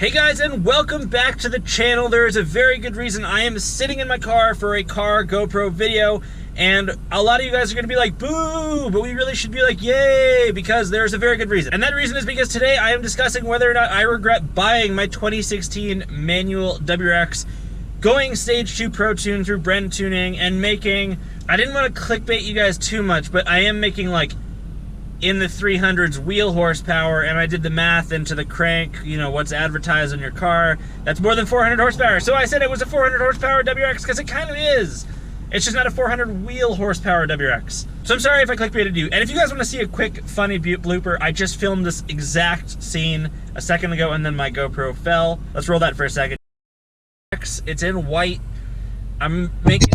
Hey guys, and welcome back to the channel. There is a very good reason I am sitting in my car for a car GoPro video, and a lot of you guys are going to be like, boo, but we really should be like, yay, because there's a very good reason. And that reason is because today I am discussing whether or not I regret buying my 2016 manual WRX, going stage 2 Pro Tune through Bren Tuning, and making, I didn't want to clickbait you guys too much, but I am making like in the 300s wheel horsepower, and I did the math into the crank, you know, what's advertised on your car. That's more than 400 horsepower. So I said it was a 400 horsepower WRX because it kind of is. It's just not a 400 wheel horsepower WRX. So I'm sorry if I clickbaited you. And if you guys want to see a quick funny blooper, I just filmed this exact scene a second ago and then my GoPro fell. Let's roll that for a second. It's in white. I'm making...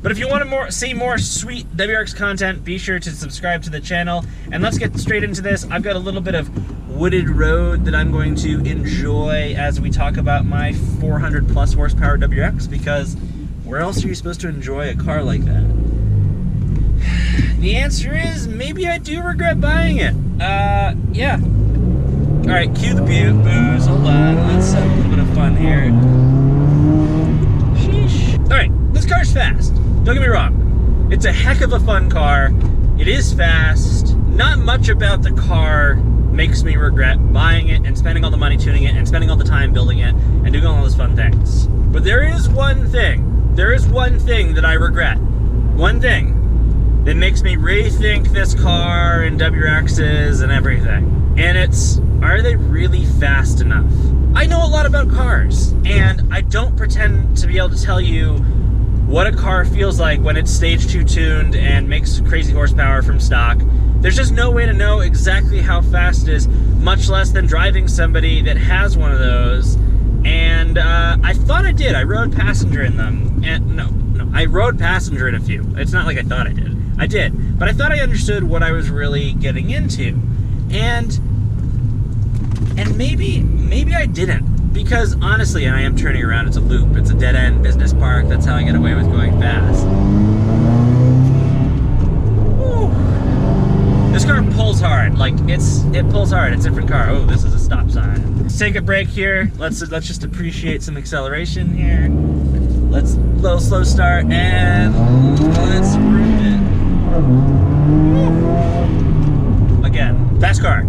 But if you want to see more sweet WRX content, be sure to subscribe to the channel. And let's get straight into this. I've got a little bit of wooded road that I'm going to enjoy as we talk about my 400 plus horsepower WRX, because where else are you supposed to enjoy a car like that? The answer is maybe I do regret buying it. Yeah. All right, cue the booze. Hold on, let's have a little bit of fun here. Sheesh. All right, this car's fast. Don't get me wrong, it's a heck of a fun car. It is fast. Not much about the car makes me regret buying it and spending all the money tuning it and spending all the time building it and doing all those fun things. But there is one thing that I regret. One thing that makes me rethink this car and WRXs and everything. And it's, are they really fast enough? I know a lot about cars, and I don't pretend to be able to tell you what a car feels like when it's stage 2 tuned and makes crazy horsepower from stock. There's just no way to know exactly how fast it is, much less than driving somebody that has one of those. And I thought I did. I rode passenger in them. And no, I rode passenger in a few. It's not like I thought I did. I did. But I thought I understood what I was really getting into. And maybe I didn't. Because honestly, and I am turning around, it's a loop, it's a dead-end business park, that's how I get away with going fast. Woo. This car pulls hard, like it pulls hard, it's a different car. Oh, this is a stop sign. Let's take a break here, let's just appreciate some acceleration here. Let's little slow start, and let's rip it. Woo. Again, fast car.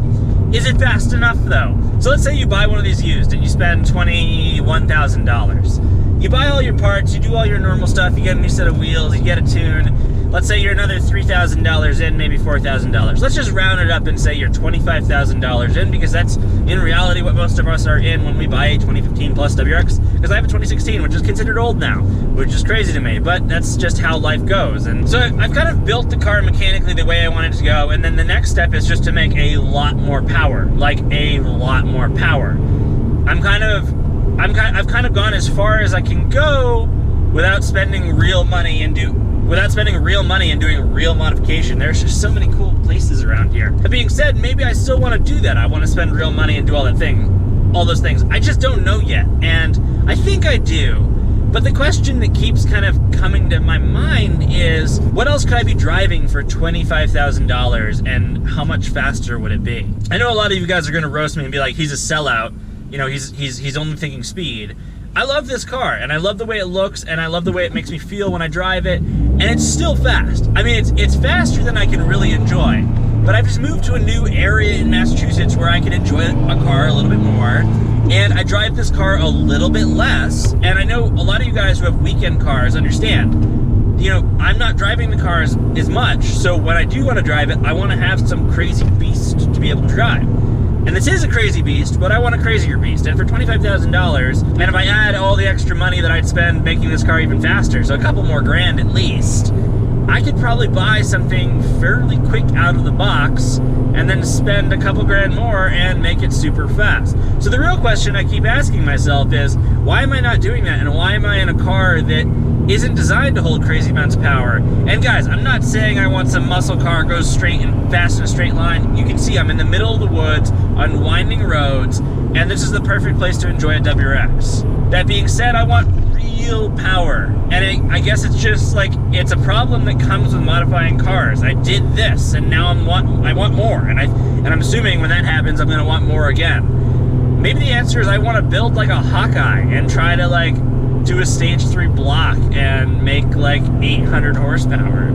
Is it fast enough though? So let's say you buy one of these used and you spend $21,000. You buy all your parts, you do all your normal stuff, you get a new set of wheels, you get a tune. Let's say you're another $3,000 in, maybe $4,000. Let's just round it up and say you're $25,000 in, because that's in reality what most of us are in when we buy a 2015 plus WRX. Because I have a 2016, which is considered old now, which is crazy to me, but that's just how life goes. And so I've kind of built the car mechanically the way I wanted it to go, and then the next step is just to make a lot more power, like a lot more power. I've kind of gone as far as I can go without spending real money and doing real modification. There's just so many cool places around here. That being said, maybe I still want to do that. I want to spend real money and do all those things. I just don't know yet, and I think I do. But the question that keeps kind of coming to my mind is, what else could I be driving for $25,000, and how much faster would it be? I know a lot of you guys are going to roast me and be like, he's a sellout. You know, he's only thinking speed. I love this car, and I love the way it looks, and I love the way it makes me feel when I drive it, and it's still fast. I mean, it's faster than I can really enjoy. But I've just moved to a new area in Massachusetts where I can enjoy a car a little bit more, and I drive this car a little bit less. And I know a lot of you guys who have weekend cars understand, you know, I'm not driving the cars as much, so when I do want to drive it, I want to have some crazy beast to be able to drive. And this is a crazy beast, but I want a crazier beast. And for $25,000, and if I add all the extra money that I'd spend making this car even faster, so a couple more grand at least, I could probably buy something fairly quick out of the box and then spend a couple grand more and make it super fast. So the real question I keep asking myself is, why am I not doing that? And why am I in a car that isn't designed to hold crazy amounts of power? And guys, I'm not saying I want some muscle car goes straight and fast in a straight line. You can see I'm in the middle of the woods on winding roads, and this is the perfect place to enjoy a WRX. That being said, I want real power. And I guess it's just like, it's a problem that comes with modifying cars. I did this, and now I want more. And I'm assuming when that happens, I'm gonna want more again. Maybe the answer is I want to build like a Hawkeye and try to like do a stage 3 block and make like 800 horsepower.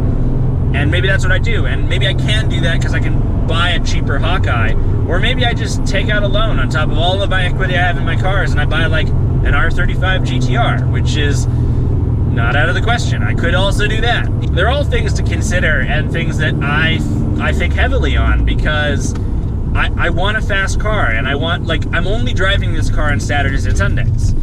And maybe that's what I do. And maybe I can do that because I can buy a cheaper Hawkeye. Or maybe I just take out a loan on top of all of my equity I have in my cars and I buy like an R35 GTR, which is not out of the question. I could also do that. They're all things to consider and things that I think heavily on, because I want a fast car, and I want, like, I'm only driving this car on Saturdays and Sundays.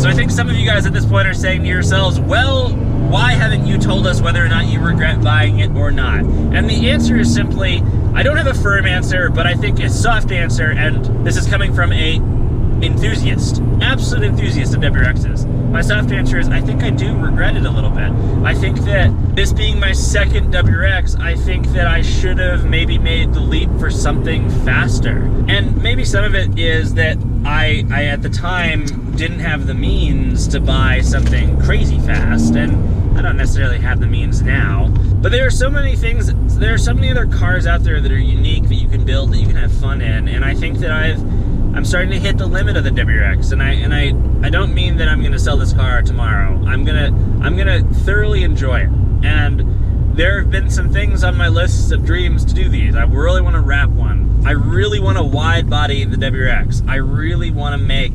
So I think some of you guys at this point are saying to yourselves, well, why haven't you told us whether or not you regret buying it or not? And the answer is simply, I don't have a firm answer, but I think a soft answer, and this is coming from a enthusiast, absolute enthusiast of WRXs. My soft answer is I think I do regret it a little bit. I think that this being my second WRX, I think that I should have maybe made the leap for something faster. And maybe some of it is that I at the time didn't have the means to buy something crazy fast, and I don't necessarily have the means now. But there are so many things, there are so many other cars out there that are unique that you can build, that you can have fun in, and I think that I'm starting to hit the limit of the WRX, and I don't mean that I'm gonna sell this car tomorrow. I'm gonna thoroughly enjoy it. And there have been some things on my list of dreams to do these. I really want to wrap one. I really want to wide body the WRX. I really want to make,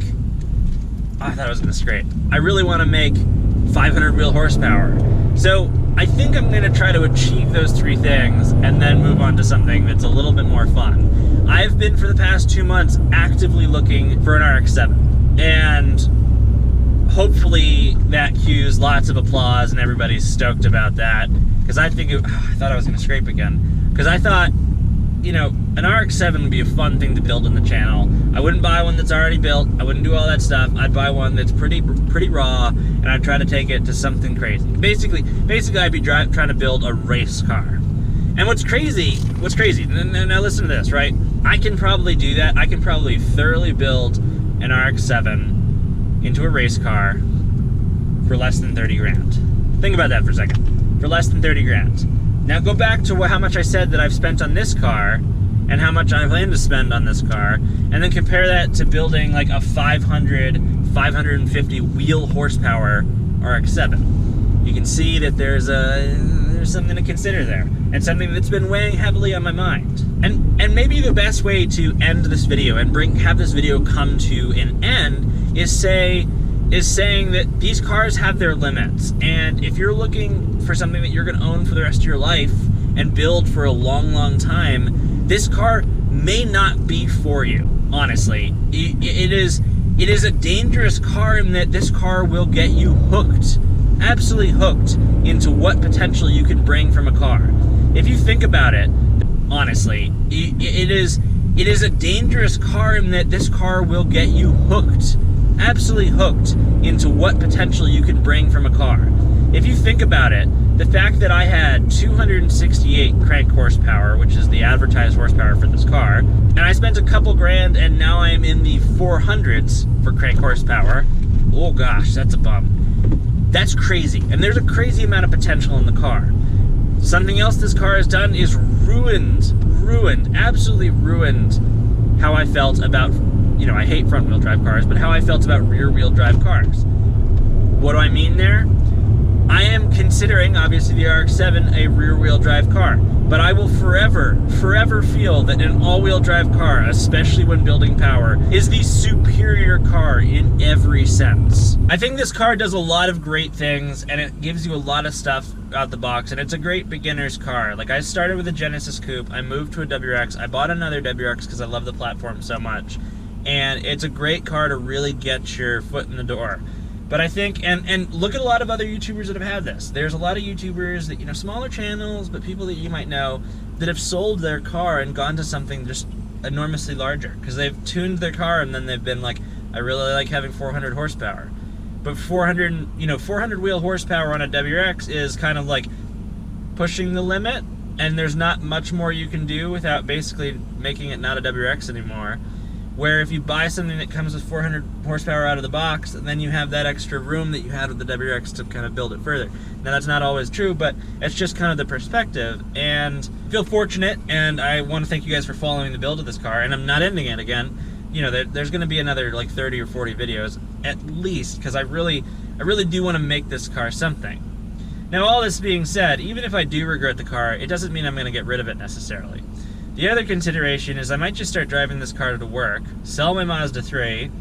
oh, I thought it was gonna scrape. I really want to make 500 wheel horsepower. So I think I'm gonna try to achieve those 3 things and then move on to something that's a little bit more fun. I've been, for the past 2 months, actively looking for an RX-7, and hopefully that cues lots of applause and everybody's stoked about that, because I think I thought I was going to scrape again, because I thought, you know, an RX-7 would be a fun thing to build in the channel. I wouldn't buy one that's already built. I wouldn't do all that stuff. I'd buy one that's pretty raw, and I'd try to take it to something crazy. Basically I'd be trying to build a race car. And what's crazy, now listen to this, right? I can probably do that. I can probably thoroughly build an RX-7 into a race car for less than 30 grand. Think about that for a second. For less than 30 grand. Now go back to how much I said that I've spent on this car and how much I plan to spend on this car, and then compare that to building like a 550 wheel horsepower RX-7. You can see that there's something to consider there, and something that's been weighing heavily on my mind. And maybe the best way to end this video and have this video come to an end is saying that these cars have their limits, and if you're looking for something that you're going to own for the rest of your life and build for a long time, this car may not be for you. Honestly, it is a dangerous car in that this car will get you hooked, absolutely hooked, into what potential you can bring from a car. If you think about it, honestly, it is a dangerous car in that this car will get you hooked, absolutely hooked, into what potential you can bring from a car. If you think about it, the fact that I had 268 crank horsepower, which is the advertised horsepower for this car, and I spent a couple grand and now I'm in the 400s for crank horsepower, oh gosh, that's a bum. That's crazy, and there's a crazy amount of potential in the car. Something else this car has done is ruined, absolutely ruined how I felt about, you know, I hate front wheel drive cars, but how I felt about rear wheel drive cars. What do I mean there? I am considering, obviously, the RX-7 a rear-wheel drive car, but I will forever feel that an all-wheel drive car, especially when building power, is the superior car in every sense. I think this car does a lot of great things, and it gives you a lot of stuff out the box, and it's a great beginner's car. Like, I started with a Genesis Coupe, I moved to a WRX, I bought another WRX because I love the platform so much, and it's a great car to really get your foot in the door. But I think, and look at a lot of other YouTubers that have had this. There's a lot of YouTubers that, you know, smaller channels, but people that you might know, that have sold their car and gone to something just enormously larger. Because they've tuned their car and then they've been like, I really like having 400 horsepower. But 400 wheel horsepower on a WRX is kind of like pushing the limit, and there's not much more you can do without basically making it not a WRX anymore. where if you buy something that comes with 400 horsepower out of the box, then you have that extra room that you had with the WRX to kind of build it further. Now that's not always true, but it's just kind of the perspective, and I feel fortunate, and I want to thank you guys for following the build of this car, and I'm not ending it again. You know, there's going to be another like 30 or 40 videos at least, because I really do want to make this car something. Now, all this being said, even if I do regret the car, it doesn't mean I'm going to get rid of it necessarily. The other consideration is I might just start driving this car to work, sell my Mazda 3,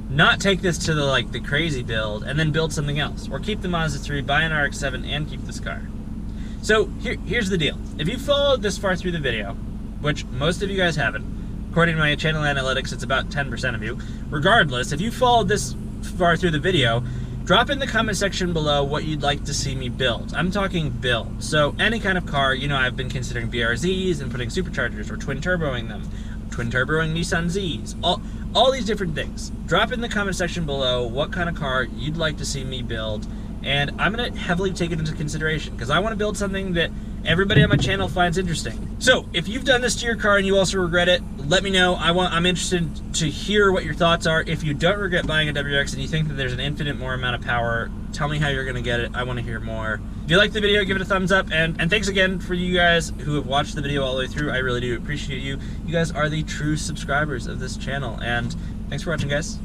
not take this to the crazy build, and then build something else. Or keep the Mazda 3, buy an RX-7, and keep this car. So here's the deal. If you followed this far through the video, which most of you guys haven't, according to my channel analytics, it's about 10% of you. Regardless, if you followed this far through the video, drop in the comment section below what you'd like to see me build. I'm talking build. So any kind of car, you know, I've been considering BRZs and putting superchargers or twin turboing them, twin turboing Nissan Zs, all these different things. Drop in the comment section below what kind of car you'd like to see me build, and I'm gonna heavily take it into consideration because I want to build something that everybody on my channel finds interesting. So if you've done this to your car and you also regret it, let me know. I'm interested to hear what your thoughts are. If you don't regret buying a WRX and you think that there's an infinite more amount of power, tell me how you're gonna get it. I want to hear more. If you liked the video, give it a thumbs up, and thanks again for you guys who have watched the video all the way through. I really do appreciate you. You guys are the true subscribers of this channel, and thanks for watching, guys.